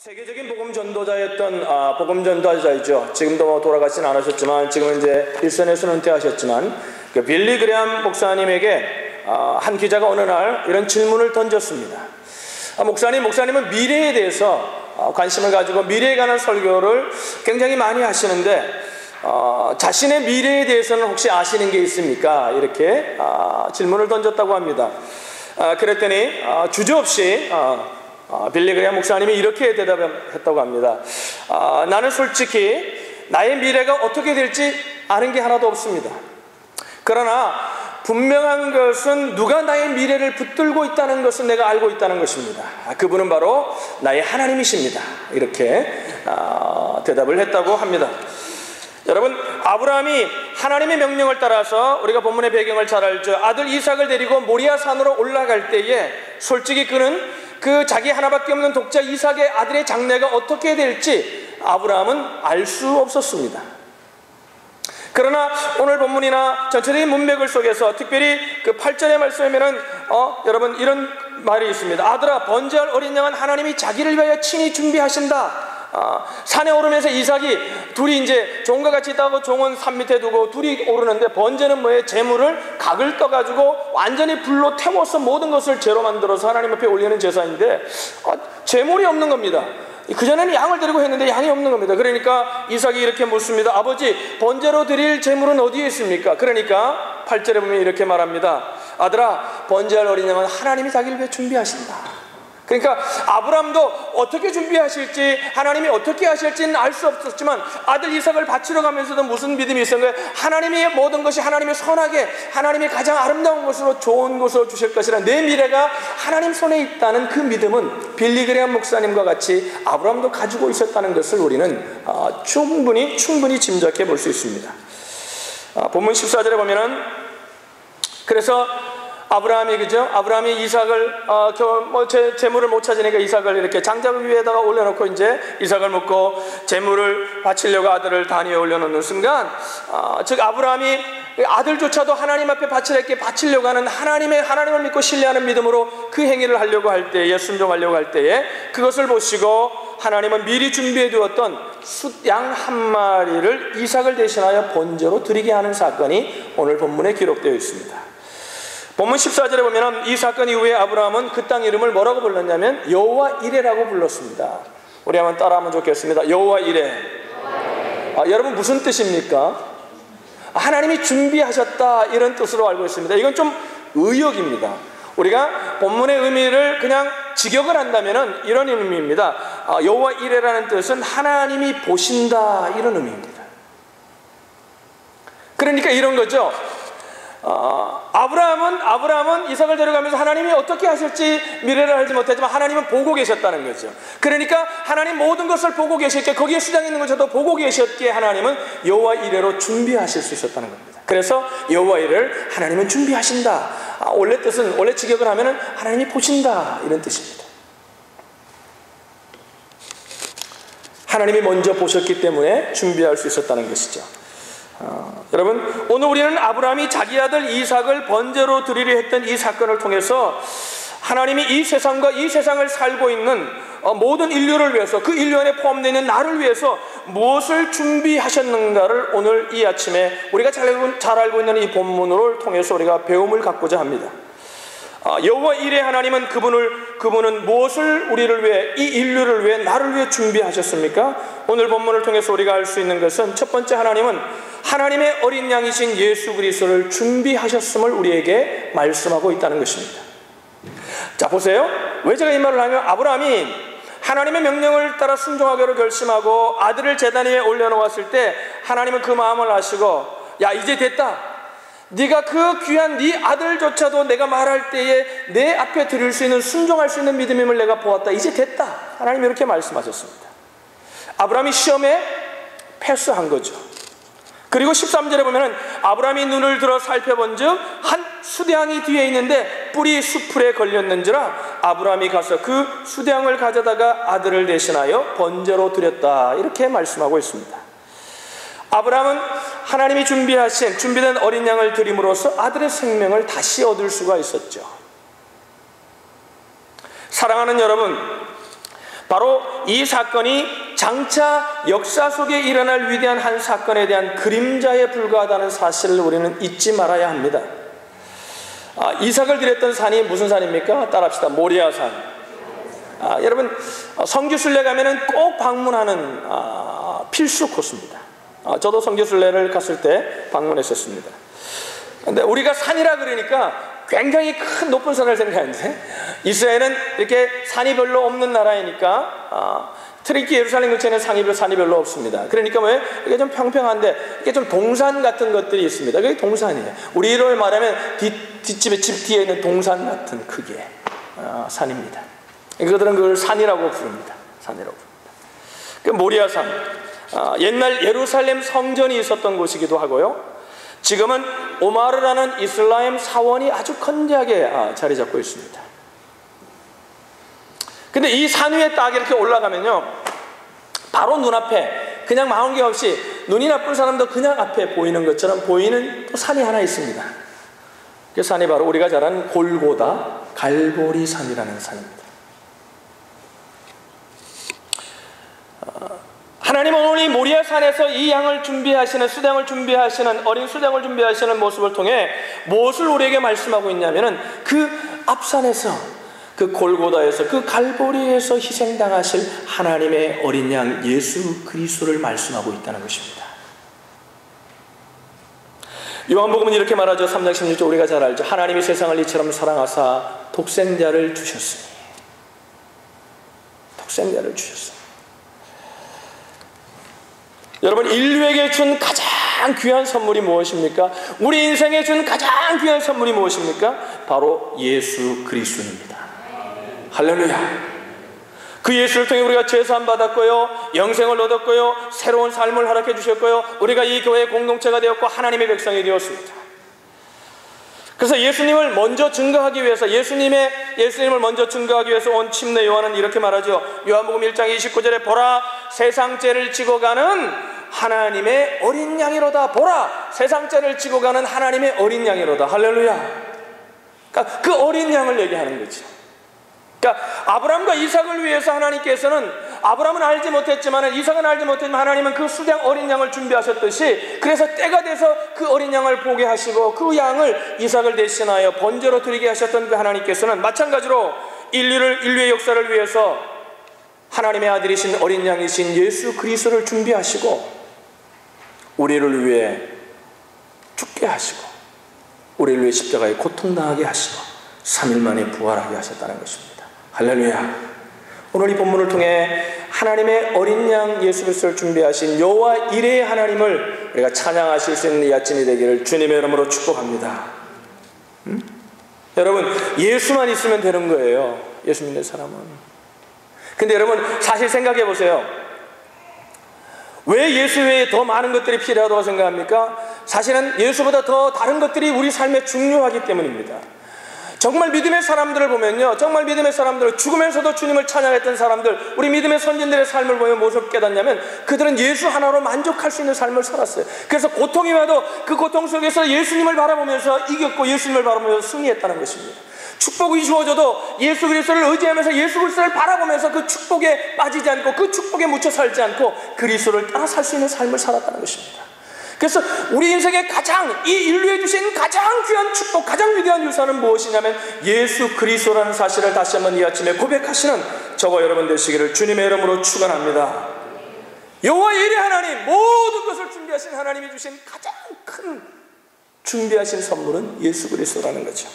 세계적인 복음 전도자였던 복음 전도자이죠. 지금도 돌아가진 않으셨지만 지금은 이제 일선에서 은퇴하셨지만 그 빌리 그레함 목사님에게 한 기자가 어느 날 이런 질문을 던졌습니다. 목사님은 미래에 대해서 관심을 가지고 미래에 관한 설교를 굉장히 많이 하시는데 자신의 미래에 대해서는 혹시 아시는 게 있습니까? 이렇게 질문을 던졌다고 합니다. 그랬더니 주저없이 빌리 그레함 목사님이 이렇게 대답했다고 합니다. 나는 솔직히 나의 미래가 어떻게 될지 아는 게 하나도 없습니다. 그러나 분명한 것은 누가 나의 미래를 붙들고 있다는 것은 내가 알고 있다는 것입니다. 그분은 바로 나의 하나님이십니다. 이렇게 대답을 했다고 합니다. 여러분, 아브라함이 하나님의 명령을 따라서 우리가 본문의 배경을 잘 알죠. 아들 이삭을 데리고 모리아 산으로 올라갈 때에 솔직히 그는 그 자기 하나밖에 없는 독자 이삭의 아들의 장래가 어떻게 될지 아브라함은 알 수 없었습니다. 그러나 오늘 본문이나 전체적인 문맥을 속에서 특별히 그 8절의 말씀에 보면은 여러분 이런 말이 있습니다. 아들아, 번제할 어린 양은 하나님이 자기를 위하여 친히 준비하신다. 산에 오르면서 이삭이 둘이 이제 종과 같이 있다고 종은 산 밑에 두고 둘이 오르는데 번제는 뭐예요? 재물을 각을 떠가지고 완전히 불로 태워서 모든 것을 재로 만들어서 하나님 앞에 올리는 제사인데 재물이 없는 겁니다. 그전에는 양을 데리고 했는데 양이 없는 겁니다. 그러니까 이삭이 이렇게 묻습니다. 아버지, 번제로 드릴 재물은 어디에 있습니까? 그러니까 8절에 보면 이렇게 말합니다. 아들아, 번제할 어린 양은 하나님이 자기를 위해 준비하신다. 그러니까 아브라함도 어떻게 준비하실지 하나님이 어떻게 하실지는 알 수 없었지만 아들 이삭을 바치러 가면서도 무슨 믿음이 있었는가? 하나님의 모든 것이 하나님의 선하게 하나님의 가장 아름다운 것으로 좋은 것으로 주실 것이라 내 미래가 하나님 손에 있다는 그 믿음은 빌리 그레함 목사님과 같이 아브라함도 가지고 있었다는 것을 우리는 충분히 짐작해 볼 수 있습니다. 본문 14절에 보면은 그래서 아브라함이 이삭을 재물을 못 찾으니까 이삭을 이렇게 장작 위에다가 올려놓고 이제 이삭을 먹고 재물을 바치려고 아들을 단 위에 올려놓는 순간 즉 아브라함이 아들조차도 하나님 앞에 바치려고 하는 하나님을 믿고 신뢰하는 믿음으로 그 행위를 하려고 할 때에 순종하려고 할 때에 그것을 보시고 하나님은 미리 준비해 두었던 숫양 한 마리를 이삭을 대신하여 번제로 드리게 하는 사건이 오늘 본문에 기록되어 있습니다. 본문 14절에 보면 이 사건 이후에 아브라함은 그 땅 이름을 뭐라고 불렀냐면 여호와 이레라고 불렀습니다. 우리 한번 따라하면 좋겠습니다. 여호와 이레. 여러분 무슨 뜻입니까? 하나님이 준비하셨다 이런 뜻으로 알고 있습니다. 이건 좀 의역입니다. 우리가 본문의 의미를 그냥 직역을 한다면 이런 의미입니다. 여호와 이레라는 뜻은 하나님이 보신다 이런 의미입니다. 그러니까 이런 거죠. 아브라함은 이삭을 데려가면서 하나님이 어떻게 하실지 미래를 알지 못했지만 하나님은 보고 계셨다는 거죠. 그러니까 하나님 모든 것을 보고 계셨기에 거기에 수장이 있는 것도 보고 계셨기에 하나님은 여호와 이레로 준비하실 수 있었다는 겁니다. 그래서 여호와 이레를 하나님은 준비하신다. 원래 직역을 하면은 하나님이 보신다 이런 뜻입니다. 하나님이 먼저 보셨기 때문에 준비할 수 있었다는 것이죠. 여러분, 오늘 우리는 아브라함이 자기 아들 이삭을 번제로 드리려 했던 이 사건을 통해서 하나님이 이 세상과 이 세상을 살고 있는 모든 인류를 위해서 그 인류 안에 포함되어 있는 나를 위해서 무엇을 준비하셨는가를 오늘 이 아침에 우리가 잘 알고 있는 이 본문을 통해서 우리가 배움을 갖고자 합니다. 여호와 이레 하나님은 그분은 무엇을 우리를 위해 이 인류를 위해 나를 위해 준비하셨습니까? 오늘 본문을 통해서 우리가 알 수 있는 것은 첫 번째 하나님은 하나님의 어린 양이신 예수 그리스도를 준비하셨음을 우리에게 말씀하고 있다는 것입니다. 자 보세요. 왜 제가 이 말을 하면 아브라함이 하나님의 명령을 따라 순종하기로 결심하고 아들을 제단 위에 올려놓았을 때 하나님은 그 마음을 아시고 야 이제 됐다. 네가 그 귀한 네 아들조차도 내가 말할 때에 내 앞에 드릴 수 있는 순종할 수 있는 믿음임을 내가 보았다. 이제 됐다. 하나님이 이렇게 말씀하셨습니다. 아브라함이 시험에 패스한 거죠. 그리고 13절에 보면 아브라함이 눈을 들어 살펴본즉 한 수대양이 뒤에 있는데 뿔이 수풀에 걸렸는지라 아브라함이 가서 그 수대양을 가져다가 아들을 대신하여 번제로 드렸다. 이렇게 말씀하고 있습니다. 아브라함은 하나님이 준비된 어린 양을 드림으로써 아들의 생명을 다시 얻을 수가 있었죠. 사랑하는 여러분, 바로 이 사건이 장차 역사 속에 일어날 위대한 한 사건에 대한 그림자에 불과하다는 사실을 우리는 잊지 말아야 합니다. 이삭을 드렸던 산이 무슨 산입니까? 따라합시다. 모리아산. 여러분, 성교순례 가면은 꼭 방문하는 필수 코스입니다. 저도 성교순례를 갔을 때 방문했었습니다. 근데 우리가 산이라 그러니까 굉장히 큰 높은 산을 생각하는데, 이스라엘은 이렇게 산이 별로 없는 나라이니까 특히 예루살렘 근처에는 산이 별로 없습니다. 그러니까 왜? 이게 좀 평평한데 이게 좀 동산 같은 것들이 있습니다. 그게 동산이에요. 우리로 말하면 뒷집에 집 뒤에 있는 동산 같은 크기의 산입니다. 그들은 그걸 산이라고 부릅니다. 산이라고 부릅니다. 그 모리아산, 옛날 예루살렘 성전이 있었던 곳이기도 하고요. 지금은 오마르라는 이슬람 사원이 아주 건재하게 자리 잡고 있습니다. 근데 이 산 위에 딱 이렇게 올라가면요, 바로 눈앞에 그냥 망원경 없이 눈이 나쁜 사람도 그냥 앞에 보이는 것처럼 보이는 또 산이 하나 있습니다. 그 산이 바로 우리가 잘 아는 골고다 갈보리 산이라는 산입니다. 하나님은 오늘 이 모리아 산에서 이 양을 준비하시는, 수양을 준비하시는, 어린 수양을 준비하시는 모습을 통해 무엇을 우리에게 말씀하고 있냐면은 그 앞산에서, 그 골고다에서, 그 갈보리에서 희생당하실 하나님의 어린 양 예수 그리스도를 말씀하고 있다는 것입니다. 요한복음은 이렇게 말하죠. 3장 16절 우리가 잘 알죠. 하나님이 세상을 이처럼 사랑하사 독생자를 주셨으니. 독생자를 주셨으니. 여러분, 인류에게 준 가장 귀한 선물이 무엇입니까? 우리 인생에 준 가장 귀한 선물이 무엇입니까? 바로 예수 그리스도입니다. 할렐루야. 그 예수를 통해 우리가 제사함 받았고요, 영생을 얻었고요, 새로운 삶을 허락해 주셨고요, 우리가 이 교회의 공동체가 되었고 하나님의 백성이 되었습니다. 그래서 예수님을 먼저 증거하기 위해서, 예수님을 먼저 증거하기 위해서 온 침례 요한은 이렇게 말하죠. 요한복음 1장 29절에 보라, 세상 죄를 지고 가는 하나님의 어린 양이로다. 보라, 세상 죄를 지고 가는 하나님의 어린 양이로다. 할렐루야. 그러니까 그 어린 양을 얘기하는 거죠. 그러니까 아브라함과 이삭을 위해서 하나님께서는, 아브라함은 알지 못했지만, 이삭은 알지 못했지만 하나님은 그 수장 어린 양을 준비하셨듯이, 그래서 때가 돼서 그 어린 양을 보게 하시고 그 양을 이삭을 대신하여 번제로 드리게 하셨던 그 하나님께서는 마찬가지로 인류의 역사를 위해서 하나님의 아들이신 어린 양이신 예수 그리스도를 준비하시고 우리를 위해 죽게 하시고 우리를 위해 십자가에 고통당하게 하시고 3일 만에 부활하게 하셨다는 것입니다. 할렐루야. 오늘 이 본문을 통해 하나님의 어린 양 예수 그리스도를 준비하신 여호와 이레의 하나님을 우리가 찬양하실 수 있는 이 아침이 되기를 주님의 이름으로 축복합니다. 여러분, 예수만 있으면 되는 거예요. 예수 믿는 사람은. 근데 여러분, 사실 생각해 보세요. 왜 예수 외에 더 많은 것들이 필요하다고 생각합니까? 사실은 예수보다 더 다른 것들이 우리 삶에 중요하기 때문입니다. 정말 믿음의 사람들을 보면요, 정말 믿음의 사람들, 죽으면서도 주님을 찬양했던 사람들, 우리 믿음의 선진들의 삶을 보면 무엇을 깨닫냐면 그들은 예수 하나로 만족할 수 있는 삶을 살았어요. 그래서 고통이 와도 그 고통 속에서 예수님을 바라보면서 이겼고 예수님을 바라보면서 승리했다는 것입니다. 축복이 주어져도 예수 그리스도를 의지하면서 예수 그리스도를 바라보면서 그 축복에 빠지지 않고 그 축복에 묻혀 살지 않고 그리스도를 따라 살 수 있는 삶을 살았다는 것입니다. 그래서 우리 인생의 이 인류에 주신 가장 귀한 축복, 가장 위대한 유산은 무엇이냐면 예수 그리스도라는 사실을 다시 한번 이 아침에 고백하시는 저와 여러분 되시기를 주님의 이름으로 축원합니다. 여호와 이레 하나님, 모든 것을 준비하신 하나님이 주신 가장 큰 준비하신 선물은 예수 그리스도라는 거죠.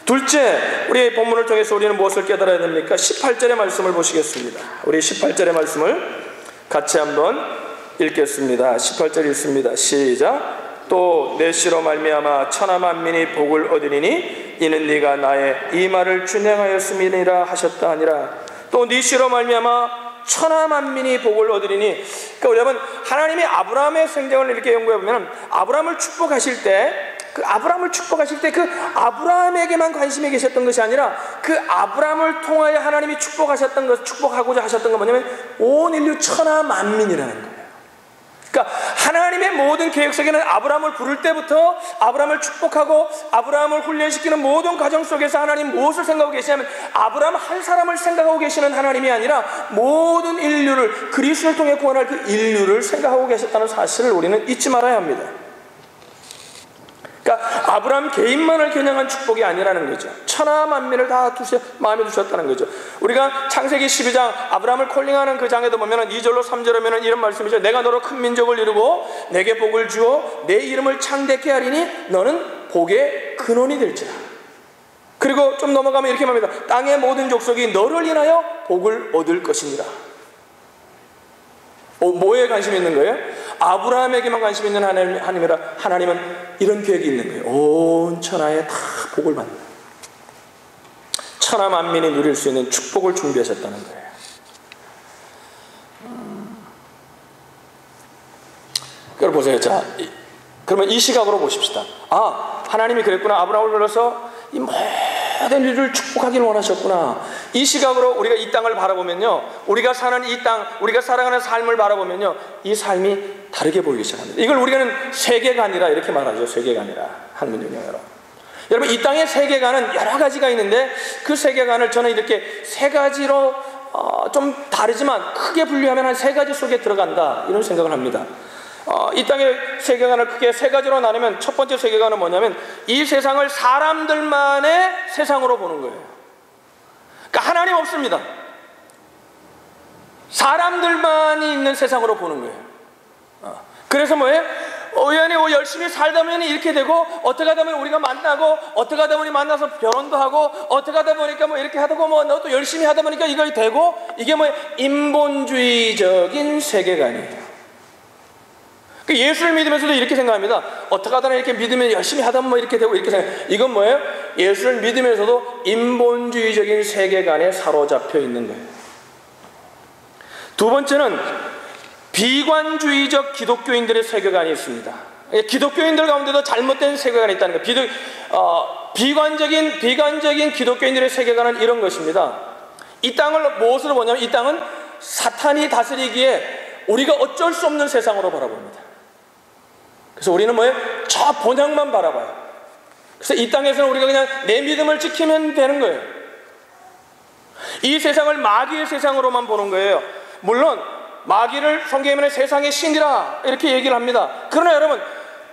둘째, 우리 본문을 통해서 우리는 무엇을 깨달아야 됩니까? 18절의 말씀을 보시겠습니다. 우리 18절의 말씀을 같이 한번 읽겠습니다. 18절 읽습니다. 시작. 또 내 씨로 말미암아 천하 만민이 복을 얻으리니 이는 네가 나의 이 말을 준행하였음이니라 하셨다 하니라. 또 네 씨로 말미암아 천하 만민이 복을 얻으리니. 그러니까 여러분, 하나님이 아브라함의 생장을 이렇게 연구해 보면 아브라함을 축복하실 때 그 아브라함에게만 관심이 계셨던 것이 아니라 그 아브라함을 통하여 하나님이 축복하고자 하셨던 건 뭐냐면 온 인류 천하 만민이라는 거예요. 그러니까 하나님의 모든 계획 속에는 아브라함을 부를 때부터 아브라함을 축복하고 아브라함을 훈련시키는 모든 과정 속에서 하나님 무엇을 생각하고 계시냐면 아브라함 한 사람을 생각하고 계시는 하나님이 아니라 모든 인류를, 그리스도를 통해 구원할 그 인류를 생각하고 계셨다는 사실을 우리는 잊지 말아야 합니다. 그러니까 아브라함 개인만을 겨냥한 축복이 아니라는 거죠. 천하 만민을 다 마음에 두셨다는 거죠. 우리가 창세기 12장 아브라함을 콜링하는 그 장에도 보면 2절로 3절에 보면 이런 말씀이죠. 내가 너로 큰 민족을 이루고 내게 복을 주어 내 이름을 창대케 하리니 너는 복의 근원이 될지라. 그리고 좀 넘어가면 이렇게 말합니다. 땅의 모든 족속이 너를 인하여 복을 얻을 것이니라. 뭐에 관심이 있는 거예요? 아브라함에게만 관심이 있는 하나님이라. 하나님은 이런 계획이 있는 거예요. 온 천하에 다 복을 받는, 천하 만민이 누릴 수 있는 축복을 준비하셨다는 거예요. 그걸 보세요. 자, 그러면 이 시각으로 보십시다. 아, 하나님이 그랬구나. 아브라함을 불러서 이 모든 일을 축복하기를 원하셨구나. 이 시각으로 우리가 이 땅을 바라보면요, 우리가 사는 이 땅, 우리가 살아가는 삶을 바라보면요, 이 삶이 다르게 보이기 시작합니다. 이걸 우리는 세계관이라 이렇게 말하죠. 세계관이라, 한문 용어로. 여러분, 이 땅의 세계관은 여러 가지가 있는데 그 세계관을 저는 이렇게 세 가지로 좀 다르지만 크게 분류하면 한 세 가지 속에 들어간다, 이런 생각을 합니다. 이 땅의 세계관을 크게 세 가지로 나누면 첫 번째 세계관은 뭐냐면 이 세상을 사람들만의 세상으로 보는 거예요. 그러니까 하나님 없습니다. 사람들만이 있는 세상으로 보는 거예요. 그래서 뭐예요? 우연히 열심히 살다 보면 이렇게 되고, 어떻게 하다 보면 우리가 만나고, 어떻게 하다 보니 만나서 결혼도 하고, 어떻게 하다 보니까 뭐 이렇게 하다고 뭐 너 또 열심히 하다 보니까 이거 되고, 이게 뭐 인본주의적인 세계관이에요. 예수를 믿으면서도 이렇게 생각합니다. 어떻게 하다 이렇게 믿으면 열심히 하다 보면 뭐 이렇게 되고 이렇게 생각. 이건 뭐예요? 예수를 믿으면서도 인본주의적인 세계관에 사로잡혀 있는 거예요. 두 번째는 비관주의적 기독교인들의 세계관이 있습니다. 기독교인들 가운데도 잘못된 세계관이 있다는 거예요. 비관적인 기독교인들의 세계관은 이런 것입니다. 이 땅을 무엇으로 보냐면 이 땅은 사탄이 다스리기에 우리가 어쩔 수 없는 세상으로 바라봅니다. 그래서 우리는 뭐예요? 저 본향만 바라봐요. 그래서 이 땅에서는 우리가 그냥 내 믿음을 지키면 되는 거예요. 이 세상을 마귀의 세상으로만 보는 거예요. 물론 마귀를 성경에는 세상의 신이라 이렇게 얘기를 합니다. 그러나 여러분,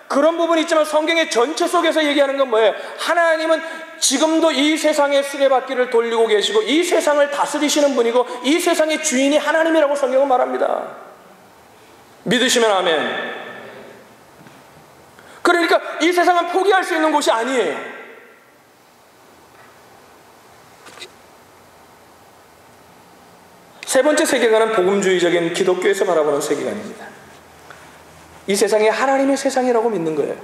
그런 부분이 있지만 성경의 전체 속에서 얘기하는 건 뭐예요? 하나님은 지금도 이 세상의 수레바퀴를 돌리고 계시고 이 세상을 다스리시는 분이고 이 세상의 주인이 하나님이라고 성경은 말합니다. 믿으시면 아멘. 그러니까 이 세상은 포기할 수 있는 곳이 아니에요. 세 번째 세계관은 복음주의적인 기독교에서 바라보는 세계관입니다. 이 세상이 하나님의 세상이라고 믿는 거예요.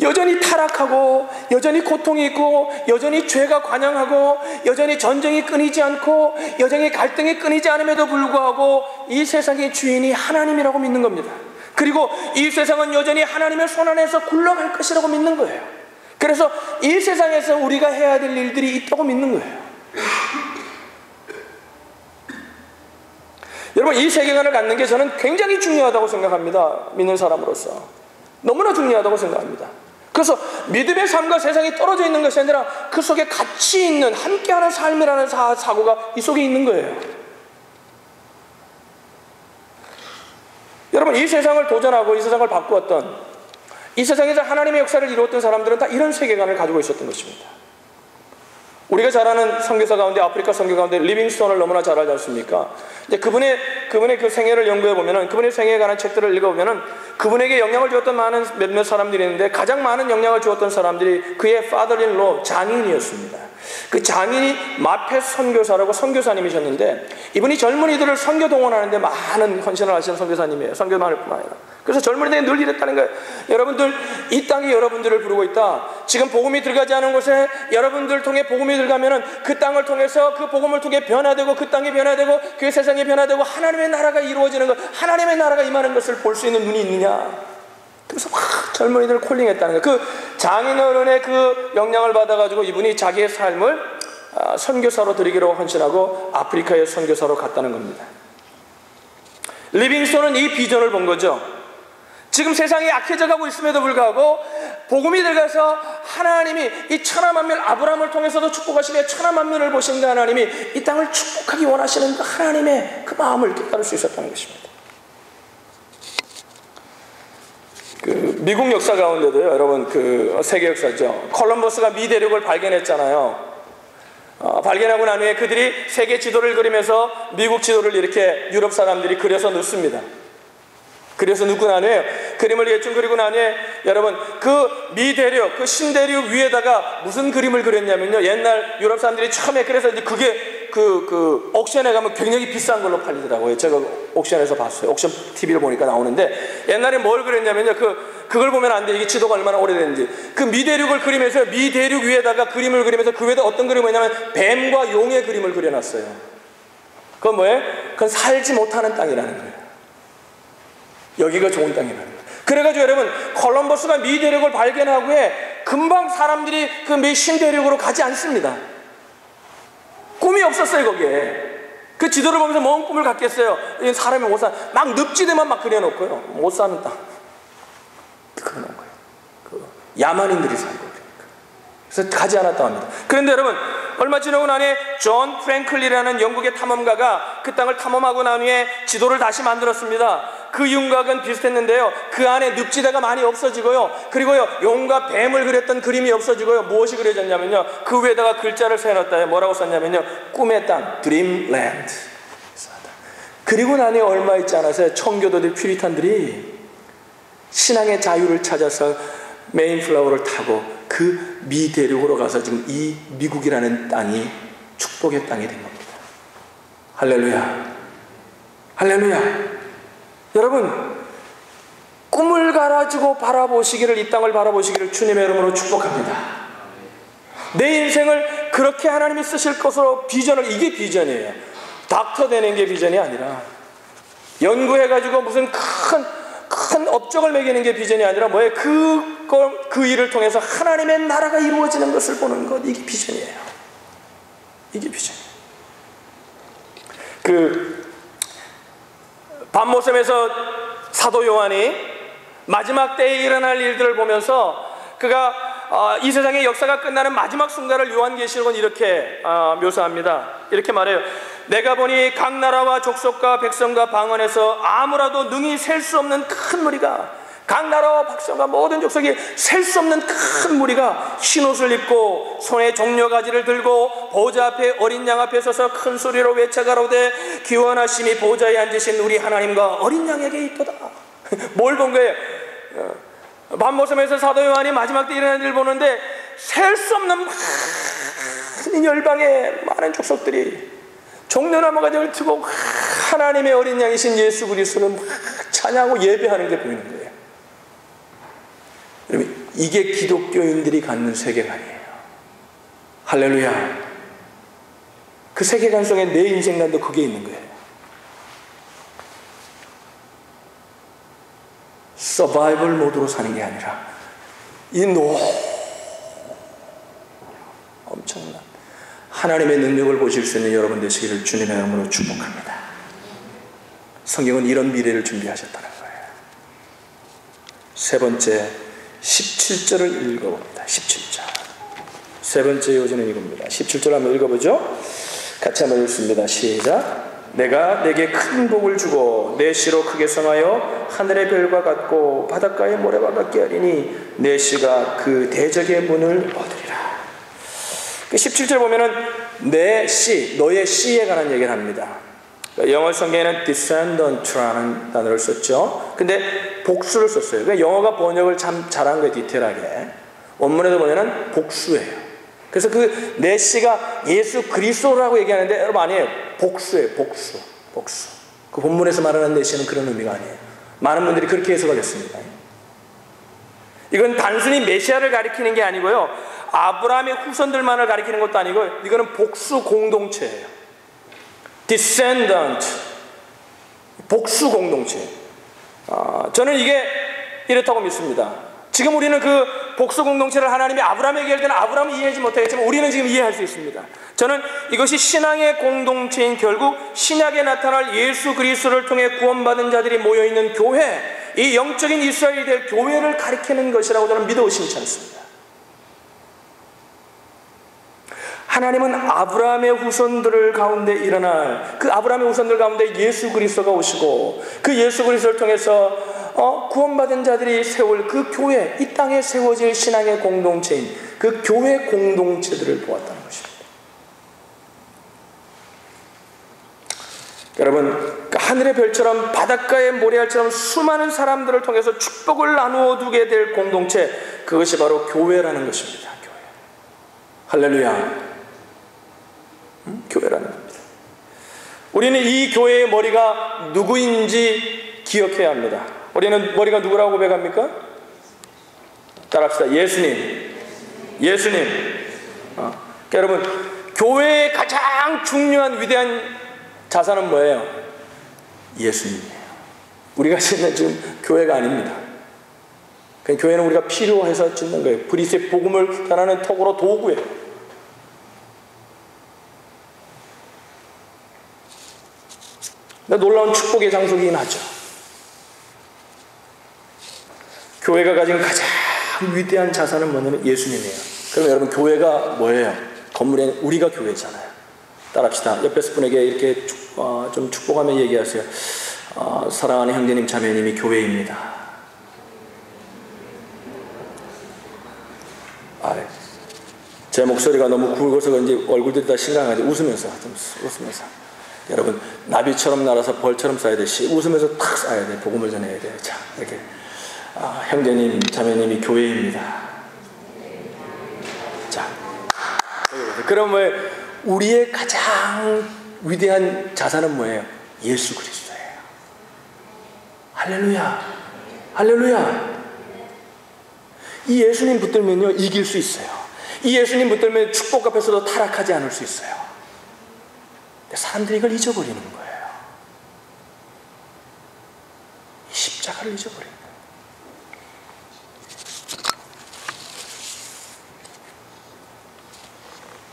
여전히 타락하고 여전히 고통이 있고 여전히 죄가 관영하고 여전히 전쟁이 끊이지 않고 여전히 갈등이 끊이지 않음에도 불구하고 이 세상의 주인이 하나님이라고 믿는 겁니다. 그리고 이 세상은 여전히 하나님의 손안에서 굴러갈 것이라고 믿는 거예요. 그래서 이 세상에서 우리가 해야 될 일들이 있다고 믿는 거예요. 여러분, 이 세계관을 갖는 게 저는 굉장히 중요하다고 생각합니다. 믿는 사람으로서 너무나 중요하다고 생각합니다. 그래서 믿음의 삶과 세상이 떨어져 있는 것이 아니라 그 속에 같이 있는 함께하는 삶이라는 사고가 이 속에 있는 거예요. 여러분, 이 세상을 도전하고 이 세상을 바꾸었던, 이 세상에서 하나님의 역사를 이루었던 사람들은 다 이런 세계관을 가지고 있었던 것입니다. 우리가 잘 아는 선교사 가운데, 아프리카 선교 가운데 리빙스톤을 너무나 잘 알지 않습니까? 이제 그분의 그 생애를 연구해 보면은, 그분의 생애에 관한 책들을 읽어 보면은 그분에게 영향을 주었던 많은 몇몇 사람들이 있는데 가장 많은 영향을 주었던 사람들이 그의 father-in-law, 장인이었습니다. 그 장인이 마펫 선교사라고 선교사님이셨는데, 이분이 젊은이들을 선교 동원하는데 많은 헌신을 하시는 선교사님이에요. 선교만 할 뿐만 아니라. 그래서 젊은이들이 늘 이랬다는 거예요. 여러분들, 이 땅이 여러분들을 부르고 있다. 지금 복음이 들어가지 않은 곳에 여러분들 통해 복음이 들어가면은 그 땅을 통해서 그 복음을 통해 변화되고 그 땅이 변화되고 그 세상이 변화되고 하나님의 나라가 이루어지는 것, 하나님의 나라가 임하는 것을 볼 수 있는 눈이 있느냐. 그래서 막 젊은이들을 콜링했다는 거예요. 그 장인어른의 그 영향을 받아가지고 이분이 자기의 삶을 선교사로 드리기로 헌신하고 아프리카의 선교사로 갔다는 겁니다. 리빙스톤은 이 비전을 본 거죠. 지금 세상이 악해져가고 있음에도 불구하고 복음이 들어가서 하나님이 이 천하만민, 아브라함을 통해서도 축복하시며 천하만민을 보신 그 하나님이 이 땅을 축복하기 원하시는 그 하나님의 그 마음을 깨달을 수 있었다는 것입니다. 그 미국 역사 가운데도요, 여러분, 그 세계 역사죠. 콜럼버스가 미 대륙을 발견했잖아요. 발견하고 난 후에 그들이 세계 지도를 그리면서 미국 지도를 이렇게 유럽 사람들이 그려서 넣습니다. 그래서 넣고 난 후에 그림을 대충 그리고 난 후에 여러분 그 미대륙, 그 신대륙 위에다가 무슨 그림을 그렸냐면요, 옛날 유럽 사람들이 처음에 그래서 이제 그게 그 옥션에 가면 굉장히 비싼 걸로 팔리더라고요. 제가 옥션에서 봤어요. 옥션 TV를 보니까 나오는데 옛날에 뭘 그렸냐면요, 그걸 보면 안 돼. 이게 지도가 얼마나 오래됐는지. 그 미대륙을 그리면서 미대륙 위에다가 그림을 그리면서 그 위에다 어떤 그림을 했냐면 뱀과 용의 그림을 그려놨어요. 그건 뭐예요? 그건 살지 못하는 땅이라는 거예요. 여기가 좋은 땅이라는 거예요. 그래가지고 여러분, 콜럼버스가 미 대륙을 발견한 후에 금방 사람들이 그 미 신대륙으로 가지 않습니다. 꿈이 없었어요. 거기에 그 지도를 보면서 뭔 꿈을 갖겠어요. 사람이 못 사, 막 늪지대만 막 그려놓고요, 못 사는 땅 그려놓은 거예요. 그 야만인들이 살고 그러니까. 그래서 가지 않았다고 합니다. 그런데 여러분, 얼마 지나고 난 후에 존 프랭클이라는 영국의 탐험가가 그 땅을 탐험하고 난 후에 지도를 다시 만들었습니다. 그 윤곽은 비슷했는데요, 그 안에 늪지대가 많이 없어지고요, 그리고요 용과 뱀을 그렸던 그림이 없어지고요, 무엇이 그려졌냐면요, 그 위에다가 글자를 세워놨다. 뭐라고 썼냐면요, 꿈의 땅, 드림랜드. 그리고 난 후에 얼마 있지 않아서 청교도들, 퓨리탄들이 신앙의 자유를 찾아서 메인플라워를 타고 그 미 대륙으로 가서 지금 이 미국이라는 땅이 축복의 땅이 된 겁니다. 할렐루야, 할렐루야. 여러분, 꿈을 가지고 바라보시기를, 이 땅을 바라보시기를 주님의 이름으로 축복합니다. 내 인생을 그렇게 하나님이 쓰실 것으로 비전을, 이게 비전이에요. 닥터 되는 게 비전이 아니라, 연구해가지고 무슨 큰 업적을 매기는 게 비전이 아니라 뭐예요? 그 일을 통해서 하나님의 나라가 이루어지는 것을 보는 것, 이게 비전이에요. 이게 비전이에요. 밤모섬에서 사도 요한이 마지막 때에 일어날 일들을 보면서 그가 이 세상의 역사가 끝나는 마지막 순간을 요한계시록은 이렇게 묘사합니다. 이렇게 말해요. 내가 보니 각 나라와 족속과 백성과 방언에서 아무라도 능히 셀 수 없는 큰 무리가, 각 나라와 백성과 모든 족속이 셀 수 없는 큰 무리가 흰옷을 입고 손에 종려가지를 들고 보좌 앞에 어린 양 앞에 서서 큰 소리로 외쳐가로되 기원하심이 보좌에 앉으신 우리 하나님과 어린 양에게 있도다. 뭘 본 거예요? 밤모섬에서 사도 요한이 마지막 때 일어날 일을 보는데 셀 수 없는 많은 열방의 많은 족속들이 종려나무 가지를 들고 하나님의 어린 양이신 예수 그리스도를 찬양하고 예배하는 게 보이는 거예요. 여러분, 이게 기독교인들이 갖는 세계관이에요. 할렐루야. 그 세계관 속에 내 인생관도 그게 있는 거예요. 서바이벌 모드로 사는 게 아니라 이 엄청난 하나님의 능력을 보실 수 있는 여러분 되시기를 주님의 이름으로 축복합니다. 성경은 이런 미래를 준비하셨다는 거예요. 세 번째, 17절을 읽어봅니다. 17절. 세 번째 요지는 이겁니다. 17절 한번 읽어보죠. 같이 한번 읽습니다. 시작. 내가 내게 큰 복을 주고 내 씨로 크게 성하여 하늘의 별과 같고 바닷가의 모래와 같게 하리니 내 씨가 그 대적의 문을 얻으리라. 17절 보면은 내 씨, 너의 씨에 관한 얘기를 합니다. 영어 성경에는 descendant라는 단어를 썼죠. 근데 복수를 썼어요. 그러니까 영어가 번역을 참 잘한 거예요. 디테일하게. 원문에도 보면은 복수예요. 그래서 그 내 씨가 예수 그리스도라고 얘기하는데 여러분 아니에요. 복수예요. 복수. 그 본문에서 말하는 내 씨는 그런 의미가 아니에요. 많은 분들이 그렇게 해석하겠습니다. 이건 단순히 메시아를 가리키는 게 아니고요, 아브라함의 후손들만을 가리키는 것도 아니고, 이거는 복수 공동체예요. descendant, 복수 공동체. 저는 이게 이렇다고 믿습니다. 지금 우리는 그 복수 공동체를 하나님이 아브라함에게 얘기할 때는 아브라함은 이해하지 못하겠지만 우리는 지금 이해할 수 있습니다. 저는 이것이 신앙의 공동체인 결국 신약에 나타날 예수 그리스도를 통해 구원받은 자들이 모여있는 교회, 이 영적인 이스라엘이 될 교회를 가리키는 것이라고 저는 믿어 의심치 않습니다. 하나님은 아브라함의 후손들 가운데 일어날 그 아브라함의 후손들 가운데 예수 그리스도가 오시고 그 예수 그리스도를 통해서 구원받은 자들이 세울 그 교회, 이 땅에 세워질 신앙의 공동체인 그 교회 공동체들을 보았다는 것입니다. 여러분, 하늘의 별처럼 바닷가의 모래알처럼 수많은 사람들을 통해서 축복을 나누어 두게 될 공동체, 그것이 바로 교회라는 것입니다. 교회. 할렐루야. 교회라는 겁니다. 우리는 이 교회의 머리가 누구인지 기억해야 합니다. 우리는 머리가 누구라고 고백합니까? 따라합시다. 예수님. 예수님. 여러분, 교회의 가장 중요한 위대한 자산은 뭐예요? 예수님이에요. 우리가 짓는 지금 교회가 아닙니다. 그냥 교회는 우리가 필요해서 짓는 거예요. 그리스도의 복음을 전하는 톡으로 도구예요. 놀라운 축복의 장소이긴 하죠. 교회가 가진 가장 위대한 자산은 뭐냐면 예수님이에요. 그럼 여러분, 교회가 뭐예요? 건물에 우리가 교회잖아요. 따라합시다. 옆에 분에게 이렇게 좀 축복하며 얘기하세요. 사랑하는 형제님 자매님이 교회입니다. 제 목소리가 너무 굵어서 그런지 얼굴들이 다 심각하게 웃으면서 여러분, 나비처럼 날아서 벌처럼 쏴야 돼. 웃으면서 탁 쏴야 돼. 복음을 전해야 돼. 자, 이렇게 형제님 자매님이 교회입니다. 자, 그러면 우리의 가장 위대한 자산은 뭐예요? 예수 그리스도예요. 할렐루야. 할렐루야. 이 예수님 붙들면요, 이길 수 있어요. 이 예수님 붙들면 축복 앞에서도 타락하지 않을 수 있어요. 근데 사람들이 이걸 잊어버리는 거예요. 이 십자가를 잊어버리는 거예요.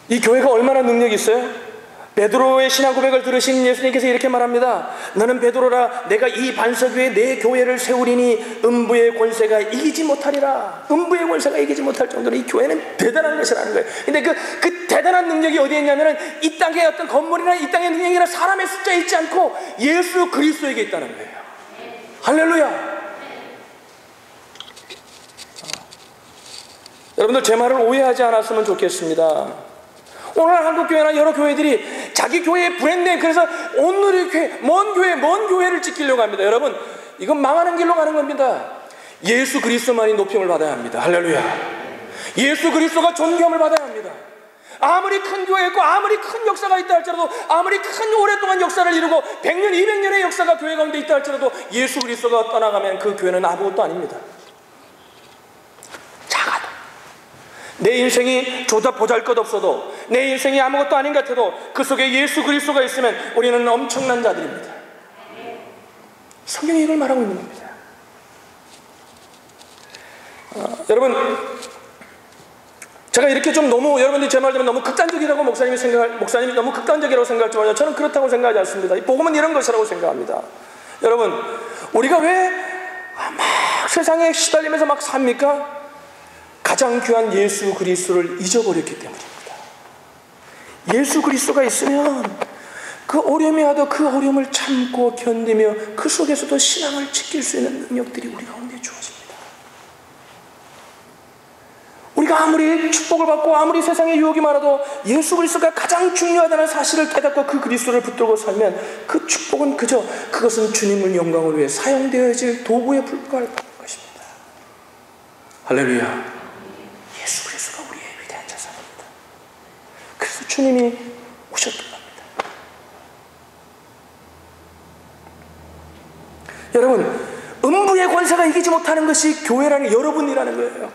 이 교회가 얼마나 능력이 있어요? 베드로의 신앙 고백을 들으신 예수님께서 이렇게 말합니다. 너는 베드로라, 내가 이 반석 위에 내 교회를 세우리니 음부의 권세가 이기지 못하리라. 음부의 권세가 이기지 못할 정도로 이 교회는 대단한 것이라는 거예요. 근데 그 대단한 능력이 어디에 있냐면은 이 땅의 어떤 건물이나 이 땅의 능력이나 사람의 숫자에 있지 않고 예수 그리스도에게 있다는 거예요. 할렐루야. 여러분들 제 말을 오해하지 않았으면 좋겠습니다. 오늘 한국교회나 여러 교회들이 자기 교회의 브랜드에 그래서 온누리 교회, 먼 교회를 지키려고 합니다. 여러분, 이건 망하는 길로 가는 겁니다. 예수 그리스도만이 높임을 받아야 합니다. 할렐루야. 예수 그리스도가 존경을 받아야 합니다. 아무리 큰 교회였고 아무리 큰 역사가 있다 할지라도, 아무리 큰 오랫동안 역사를 이루고 100년, 200년의 역사가 교회 가운데 있다 할지라도 예수 그리스도가 떠나가면 그 교회는 아무것도 아닙니다. 내 인생이 조차 보잘것없어도, 내 인생이 아무것도 아닌 것 같아도 그 속에 예수 그리스도가 있으면 우리는 엄청난 자들입니다. 성경이 이걸 말하고 있는 겁니다. 여러분, 제가 이렇게 좀 너무, 여러분들이 제 말 들으면 너무 극단적이라고 목사님이 너무 극단적이라고 생각할지 몰라요. 저는 그렇다고 생각하지 않습니다. 이 복음은 이런 것이라고 생각합니다. 여러분, 우리가 왜 막 세상에 시달리면서 막 삽니까? 가장 귀한 예수 그리스도를 잊어버렸기 때문입니다. 예수 그리스도가 있으면 그 어려움이 와도 그 어려움을 참고 견디며 그 속에서도 신앙을 지킬 수 있는 능력들이 우리 가운데 주어집니다. 우리가 아무리 축복을 받고 아무리 세상에 유혹이 많아도 예수 그리스도가 가장 중요하다는 사실을 깨닫고 그 그리스도를 붙들고 살면 그 축복은 그것은 주님을 영광을 위해 사용되어질 도구에 불과할 것입니다. 할렐루야. 예수 그리스도가 우리의 위대한 자산입니다. 그래서 주님이 오셨던 겁니다. 여러분, 음부의 권세가 이기지 못하는 것이 교회라는 여러분이라는 거예요.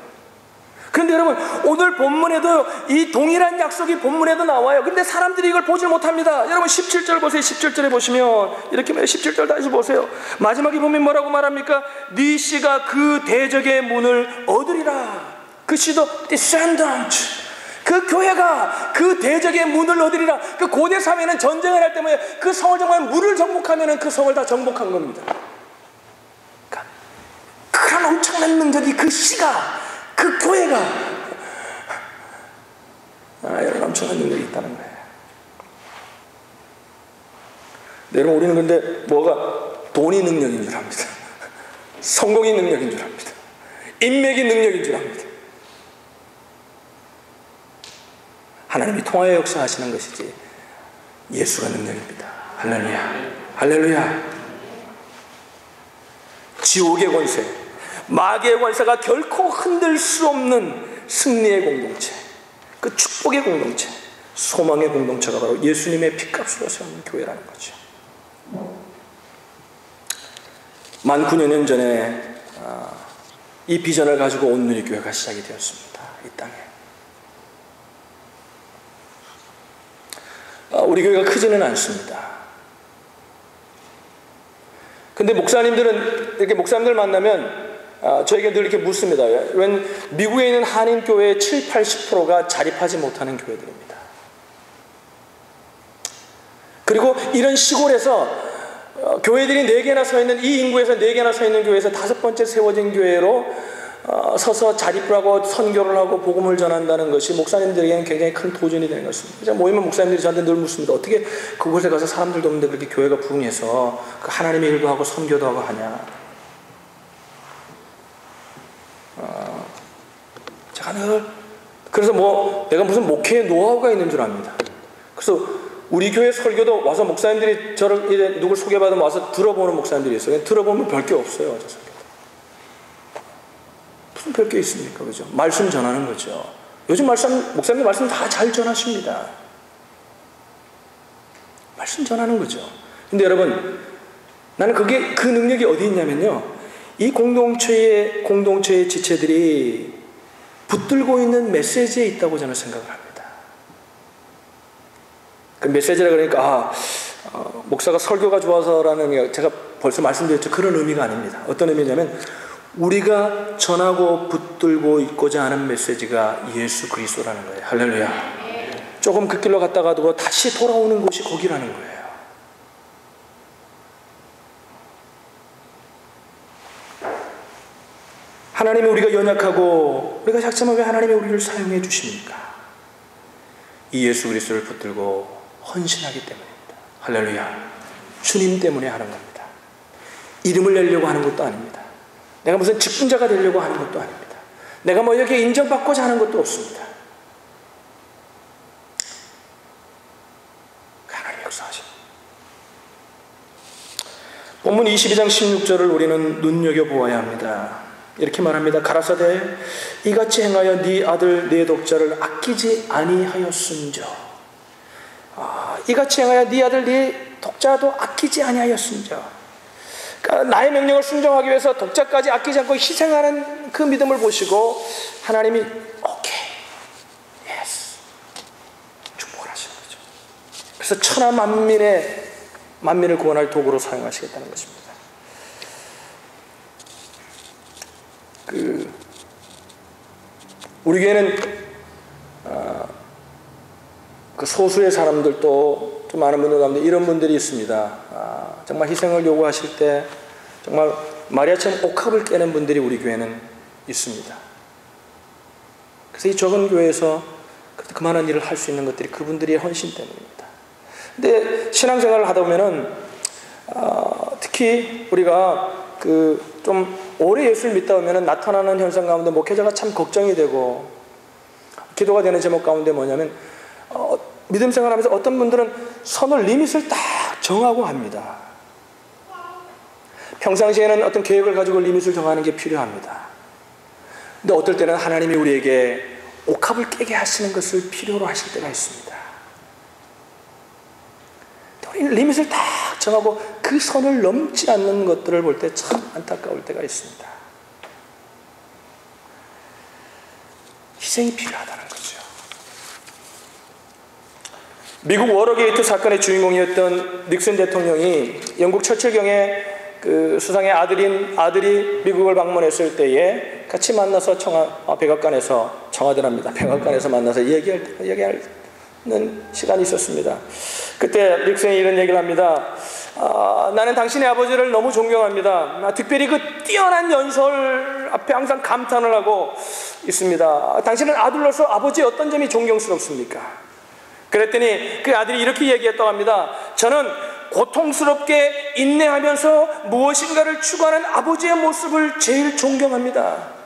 그런데 여러분, 오늘 본문에도 이 동일한 약속이 본문에도 나와요. 그런데 사람들이 이걸 보지 못합니다. 여러분 17절 보세요. 17절에 보시면 이렇게 말해요. 17절 다시 보세요. 마지막에 보면 뭐라고 말합니까? 네 씨가 그 대적의 문을 얻으리라. 그 시도 descendant. 그 교회가 그 대적의 문을 얻으리라. 그 고대 사회는 전쟁을 할 때문에 그 성을 정말 물을 정복하면 그 성을 다 정복한 겁니다. 그러니까 그런 엄청난 능력이 그 시가, 그 교회가 이런 엄청난 능력이 있다는 거예요. 여러분, 우리는 근데 뭐가 돈이 능력인 줄 압니다. 성공이 능력인 줄 압니다. 인맥이 능력인 줄 압니다. 하나님이 통하여 역사하시는 것이지 예수가 능력입니다. 할렐루야, 할렐루야. 지옥의 권세, 마귀의 권세가 결코 흔들 수 없는 승리의 공동체, 그 축복의 공동체, 소망의 공동체가 바로 예수님의 피값으로 세운 교회라는 거죠. 19,000년 전에 이 비전을 가지고 온누리 교회가 시작이 되었습니다. 이 땅에. 우리 교회가 크지는 않습니다. 근데 목사님들은, 이렇게 목사님들 만나면 저에게 늘 이렇게 묻습니다. 웬 미국에 있는 한인 교회의 70-80%가 자립하지 못하는 교회들입니다. 그리고 이런 시골에서 교회들이 4개나 서 있는, 이 인구에서 4개나 서 있는 교회에서 5번째 세워진 교회로 서서 자립을 하고 선교를 하고 복음을 전한다는 것이 목사님들에게는 굉장히 큰 도전이 되는 것입니다. 제가 모이면 목사님들이 저한테 늘 묻습니다. 어떻게 그곳에 가서 사람들도 없는데 그렇게 교회가 부흥해서 그 하나님의 일도 하고 선교도 하고 하냐. 제가 늘, 그래서 내가 무슨 목회의 노하우가 있는 줄 압니다. 그래서 우리 교회 설교도 와서 목사님들이 저를 이제 누굴 소개받으면 와서 들어보는 목사님들이 있어요. 들어보면 별 게 없어요. 저 설교. 무슨 별 게 있습니까? 그죠? 말씀 전하는 거죠. 요즘 목사님들 말씀 다 잘 전하십니다. 말씀 전하는 거죠. 근데 여러분, 나는 그 능력이 어디 있냐면요. 이 공동체의 지체들이 붙들고 있는 메시지에 있다고 저는 생각을 합니다. 그 메시지라 그러니까 목사가 설교가 좋아서라는 게 제가 벌써 말씀드렸죠. 그런 의미가 아닙니다. 어떤 의미냐면 우리가 전하고 붙들고 있고자 하는 메시지가 예수 그리스도라는 거예요. 할렐루야. 조금 그 길로 갔다가도 다시 돌아오는 곳이 거기라는 거예요. 하나님이 우리가 연약하고 우리가 작지만 왜 하나님이 우리를 사용해 주십니까? 이 예수 그리스도를 붙들고 헌신하기 때문입니다. 할렐루야. 주님 때문에 하는 겁니다. 이름을 내려고 하는 것도 아닙니다. 내가 무슨 직분자가 되려고 하는 것도 아닙니다. 내가 여기에 인정받고자 하는 것도 없습니다. 하나님 역사하십니다. 본문 22장 16절을 우리는 눈여겨보아야 합니다. 이렇게 말합니다. 가라사대 이같이 행하여 네 아들 네 독자를 아끼지 아니하였음저. 이같이 행하여 네 아들 네 독자도 아끼지 아니하였음저. 그러니까 나의 명령을 순종하기 위해서 독자까지 아끼지 않고 희생하는 그 믿음을 보시고 하나님이 오케이, 예스, 축복을 하시는 거죠. 그래서 천하 만민을 구원할 도구로 사용하시겠다는 것입니다. 우리 교회는 그 소수의 사람들도 좀 많은 분들 가운데 이런 분들이 있습니다. 정말 희생을 요구하실 때 정말 마리아처럼 옥합을 깨는 분들이 우리 교회는 있습니다. 그래서 이 적은 교회에서 그만한 일을 할 수 있는 것들이 그분들의 헌신 때문입니다. 근데 신앙생활을 하다 보면은 특히 우리가 좀 오래 예수를 믿다 보면은 나타나는 현상 가운데 목회자가 참 걱정이 되고 기도가 되는 제목 가운데 뭐냐면 믿음 생활하면서 어떤 분들은 선을 리밋을 딱 정하고 합니다. 평상시에는 어떤 계획을 가지고 리밋을 정하는 게 필요합니다. 근데 어떨 때는 하나님이 우리에게 옥합을 깨게 하시는 것을 필요로 하실 때가 있습니다. 우리는 리밋을 딱 정하고 그 선을 넘지 않는 것들을 볼 때 참 안타까울 때가 있습니다. 희생이 필요하다는 거죠. 미국 워러게이트 사건의 주인공이었던 닉슨 대통령이 영국 처칠경의 그 수상의 아들이 미국을 방문했을 때에 같이 만나서 백악관에서 청와대랍니다. 백악관에서 만나서 얘기하는 시간이 있었습니다. 그때 닉슨이 이런 얘기를 합니다. 나는 당신의 아버지를 너무 존경합니다. 특별히 그 뛰어난 연설 앞에 항상 감탄을 하고 있습니다. 당신은 아들로서 아버지의 어떤 점이 존경스럽습니까? 그랬더니 그 아들이 이렇게 얘기했다고 합니다. 저는 고통스럽게 인내하면서 무엇인가를 추구하는 아버지의 모습을 제일 존경합니다.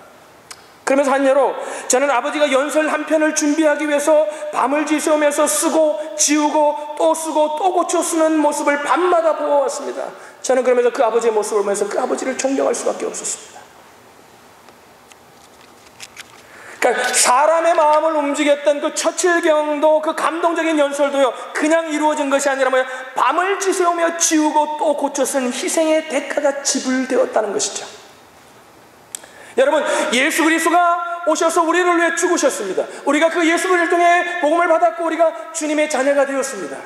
그러면서 한예로 저는 아버지가 연설 한 편을 준비하기 위해서 밤을 지새우면서 쓰고 지우고 또 쓰고 또 고쳐 쓰는 모습을 밤마다 보아왔습니다. 저는 그러면서 그 아버지의 모습을 보면서 그 아버지를 존경할 수밖에 없었습니다. 그러니까 사람의 마음을 움직였던 그 처칠경도 그 감동적인 연설도요, 그냥 이루어진 것이 아니라 뭐야, 밤을 지새우며 지우고 또 고쳐 쓴 희생의 대가가 지불되었다는 것이죠. 여러분, 예수 그리스도가 오셔서 우리를 위해 죽으셨습니다. 우리가 그 예수 그리스도를 통해 복음을 받았고 우리가 주님의 자녀가 되었습니다.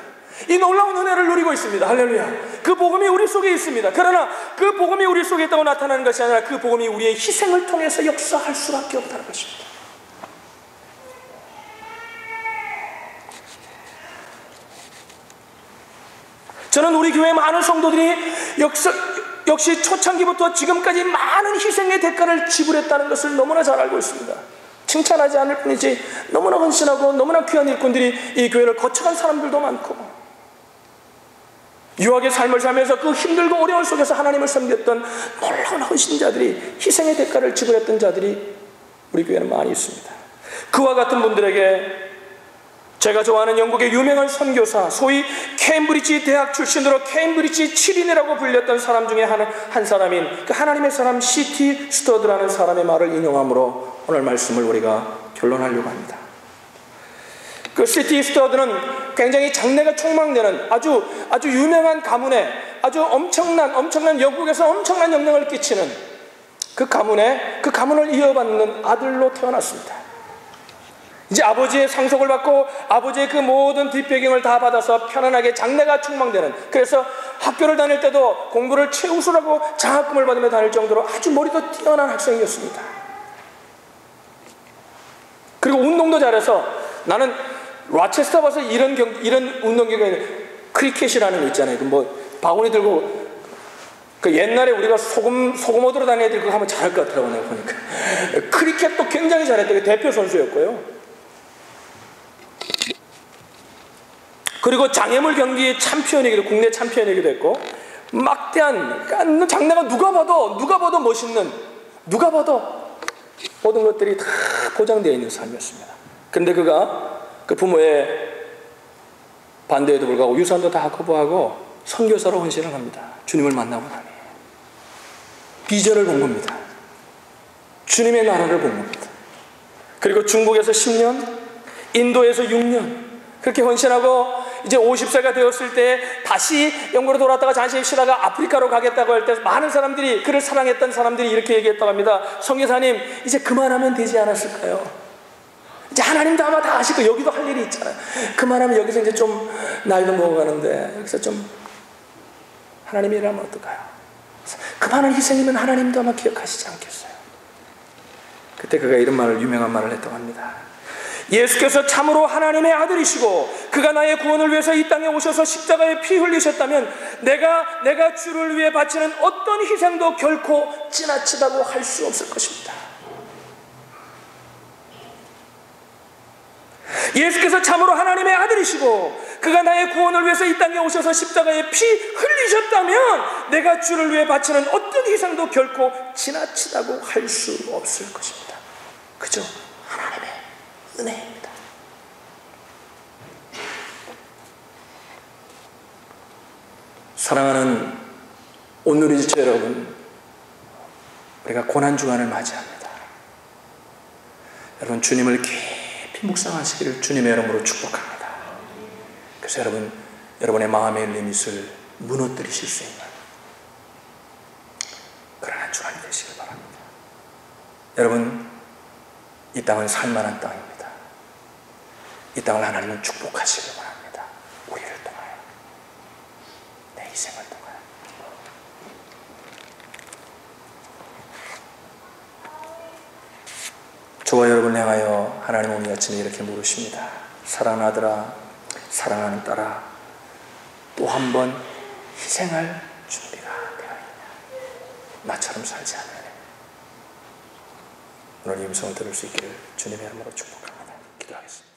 이 놀라운 은혜를 누리고 있습니다. 할렐루야. 그 복음이 우리 속에 있습니다. 그러나 그 복음이 우리 속에 있다고 나타나는 것이 아니라 그 복음이 우리의 희생을 통해서 역사할 수밖에 없다는 것입니다. 저는 우리 교회 많은 성도들이 역시 초창기부터 지금까지 많은 희생의 대가를 지불했다는 것을 너무나 잘 알고 있습니다. 칭찬하지 않을 뿐이지 너무나 헌신하고 너무나 귀한 일꾼들이 이 교회를 거쳐간 사람들도 많고, 유학의 삶을 살면서 그 힘들고 어려운 속에서 하나님을 섬겼던 놀라운 헌신자들이, 희생의 대가를 지불했던 자들이 우리 교회는 많이 있습니다. 그와 같은 분들에게 제가 좋아하는 영국의 유명한 선교사, 소위 케임브리지 대학 출신으로 케임브리지 7인이라고 불렸던 사람 중에 한 사람인 그 하나님의 사람 C.T. 스터드라는 사람의 말을 인용함으로 오늘 말씀을 우리가 결론하려고 합니다. 그 C.T. 스터드는 굉장히 장래가 촉망되는 아주 유명한 가문에 아주 엄청난 영국에서 엄청난 영향을 끼치는 그 가문을 이어받는 아들로 태어났습니다. 이제 아버지의 상속을 받고 아버지의 그 모든 뒷배경을 다 받아서 편안하게 장래가 촉망되는, 그래서 학교를 다닐 때도 공부를 최우수라고 장학금을 받으며 다닐 정도로 아주 머리도 뛰어난 학생이었습니다. 그리고 운동도 잘해서, 나는 라체스터 가서 이런 운동 경기가 크리켓이라는 거 있잖아요. 바구니 들고 그 옛날에 우리가 소금 얻으러 다니는 애들 그거 하면 잘할 것 같더라고요. 내가 보니까 크리켓도 굉장히 잘했던 대표 선수였고요. 그리고 장애물 경기의 국내 챔피언이기도 했고, 막대한 장래가 누가 봐도 멋있는, 누가 봐도 모든 것들이 다 보장되어 있는 삶이었습니다. 그런데 그가 그 부모의 반대에도 불구하고 유산도 다 거부하고 선교사로 헌신을 합니다. 주님을 만나고 나니 비전을 본 겁니다. 주님의 나라를 본 겁니다. 그리고 중국에서 10년, 인도에서 6년 그렇게 헌신하고 이제 50세가 되었을 때 다시 영국으로 돌아왔다가 잠시 쉬다가 아프리카로 가겠다고 할 때 많은 사람들이, 그를 사랑했던 사람들이 이렇게 얘기했다고 합니다. 선교사님, 이제 그만하면 되지 않았을까요? 이제 하나님도 아마 다 아시고 여기도 할 일이 있잖아요. 그만하면 여기서 이제 좀 나이도 먹어가는데 여기서 좀 하나님이 일하면 어떨까요? 그만한 희생이면 하나님도 아마 기억하시지 않겠어요? 그때 그가 이런 유명한 말을 했다고 합니다. 예수께서 참으로 하나님의 아들이시고 그가 나의 구원을 위해서 이 땅에 오셔서 십자가에 피 흘리셨다면 내가 주를 위해 바치는 어떤 희생도 결코 지나치다고 할 수 없을 것입니다. 예수께서 참으로 하나님의 아들이시고 그가 나의 구원을 위해서 이 땅에 오셔서 십자가에 피 흘리셨다면 내가 주를 위해 바치는 어떤 희생도 결코 지나치다고 할 수 없을 것입니다. 그죠? 하나님의 은혜입니다. 사랑하는 온누리 지체 여러분, 우리가 고난주간을 맞이합니다. 여러분, 주님을 깊이 묵상하시기를 주님의 이름으로 축복합니다. 그래서 여러분의 마음의 리밋을 무너뜨리실 수 있는 그런 한 주간이 되시길 바랍니다. 여러분, 이 땅은 살만한 땅입니다. 이 땅을 하나님은 축복하시길 바랍니다. 우리를 통하여, 내 희생을 통하여. 하나님 오늘 아침에 이렇게 물으십니다. 사랑하는 아들아, 사랑하는 딸아, 또 한 번 희생할 준비가 되어 있냐? 나처럼 살지 않으려. 오늘 이 음성을 들을 수 있기를 주님의 이름으로 축복합니다. 기도하겠습니다.